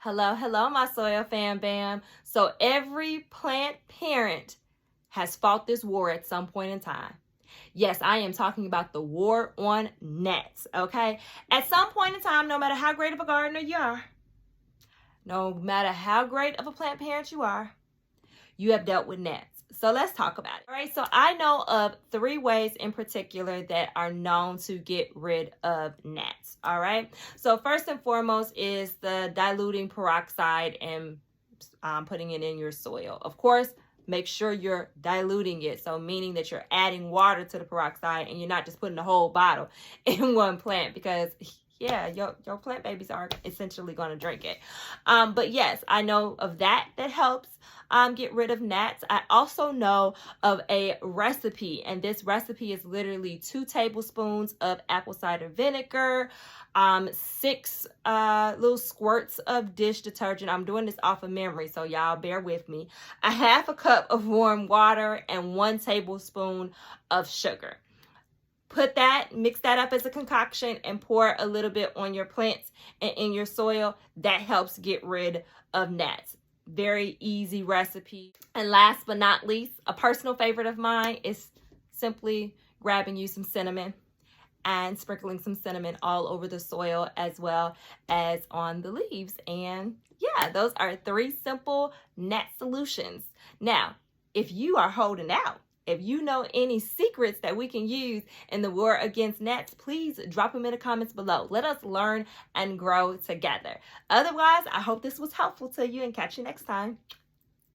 Hello, my soil fan bam. So every plant parent has fought this war at some point in time. Yes, I am talking about the war on gnats, okay? At some point in time, no matter how great of a gardener you are, no matter how great of a plant parent you have dealt with gnats. So let's talk about it. All right, so I know of 3 ways in particular that are known to get rid of gnats. All right, so first and foremost is the diluting peroxide and putting it in your soil. Of course, make sure you're diluting it. So meaning that you're adding water to the peroxide and you're not just putting the whole bottle in one plant, because yeah, your plant babies are essentially going to drink it. But yes, I know of that helps get rid of gnats. I also know of a recipe, and this recipe is literally 2 tablespoons of apple cider vinegar, 6 little squirts of dish detergent. I'm doing this off of memory, so y'all bear with me. A half a cup of warm water and 1 tablespoon of sugar. Mix that up as a concoction and pour a little bit on your plants and in your soil. That helps get rid of gnats. Very easy recipe. And last but not least, a personal favorite of mine is simply grabbing you some cinnamon and sprinkling some cinnamon all over the soil as well as on the leaves. And yeah, those are 3 simple gnat solutions. Now, if you are holding out, if you know any secrets that we can use in the war against gnats, please drop them in the comments below. Let us learn and grow together. Otherwise, I hope this was helpful to you, and catch you next time.